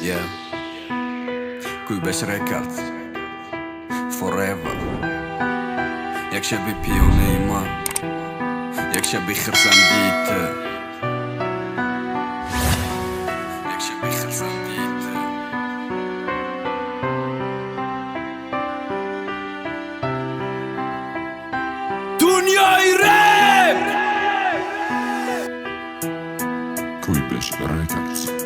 Yeah. Kuibesh Records Forever. Jak się by pijony ma, jak się by chrsandity, jak się by chrsandity. Dunia i rap! Kuibesh Records.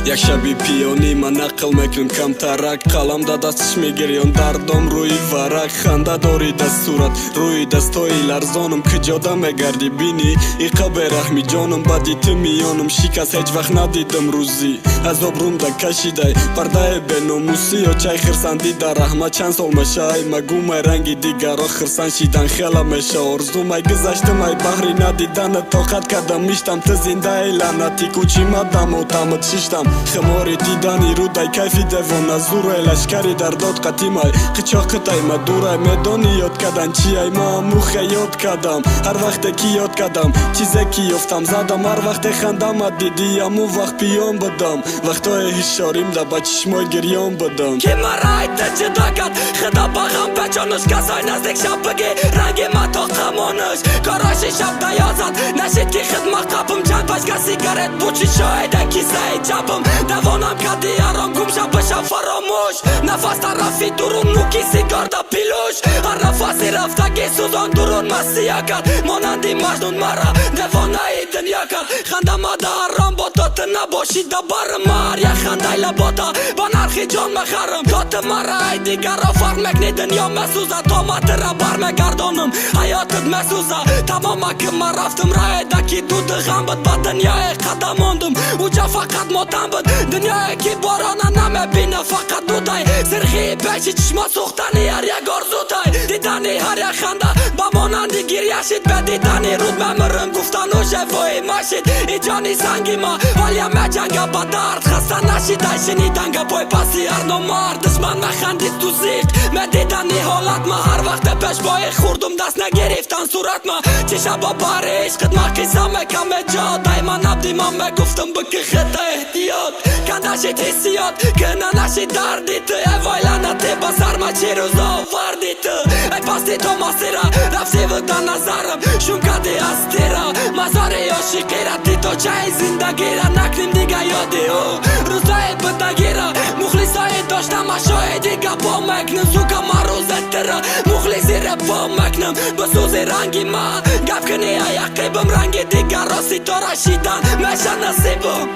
Jak شبی پیونی من نقل میکنم کم ترک قلم دا دستش میگیریم دردم روی ورق خنده داری دست صورت روی دستای لرزانم کجاده میگردی بینی ای قبه رحمی جانم بدی تو میانم شکست هیچ وقت ندیدم روزی از آبروم دا کشیده پرده به ناموسی و چای خرسندی در رحمه چند سال میشه مگو می رنگی دیگرا خرسند شیدن خیلی میشه ارزو می گذشتم می بحری ندیدن طاقت کردم میشتم تو زنده ای لعنتی کوچی مدم و تمت شیشتم خماری دیدنی رو دای کیفی دوان زوره لشکری در داد قدیمای قچاقتای ما دوره میدانی یاد کردن چی ای ما موخه یاد کردم هر وقت کی یاد کردم چیزی که یافتم زدم هر وقت خندم دیدی امو وقت پیام بدم وقتای هشاریم دا با چشمای گریام بدم که مرای تجدا کرد خدا باغم بچانش کسای نزدیک شب بگی رنگ ما تا قمانش کاراش شب دیازد نشید که خدمت قبم چند پشکر سیگارت بوچی شایده کیسه جبم دوانم کردی آرام گم شب بشم فراموش نفس طرفی درون نوکی سیگار دا پیلوش هر نفسی رفتگی سوزان درون مسیح کرد مانندی مجنون مرا دوانه ای دنیا کرد خنده ما دا آرام با تو نباشی دا بار مار یا خنده لباتا با نرخی جان مخرم کات مرا ای دیگر را فرق مکنی دنیا مسوزه تا ما تر برمگردانم حیاتت مسوزه تماما که من رفتم رای دکی دود غم بد با دنیای قدم ماندم اوجا فقط ماتم بد دنیای که بارانه نمیبینه فقط دودای سرخی پیشی چشما سوختنی هر یک آرزودای دیدنی هر یک خنده با مانندی گریه شید به دیدنی رود بمرم گفتن و شفایی ماشید ای جانی سنگی ما حالیم جنگه با درد خسته نشید ای شنیدن گپای پسی هر نمار دشمن مخندید تو زیق مدیدنی حالت ما هر وقت پیش بای خوردم دست نگرفتن صورت ما چه شبا بار عشقت ما قیسه مکم جا دایما نبدی ما مگفتم بکی خطه احتیاط کنده شید حسیات کنه نشید دردی تو ای وای لعنتی با سرما چی روزا وردی تو ای پاستی تو ماسیره رفتی بودن نظرم شون کدی از تیرا مزاری عاشقی را دی تو چای زندگی را نکنیم دیگه یادی او روزای بدگیره مخلصای داشتم اشای دیگه با مکنم سوکا ما روزت تره مخلصی را با مکنم بسوزی رنگی ما گفت کنی یقیبم رنگی دیگه راستی تو را شیدن میشه نصیبم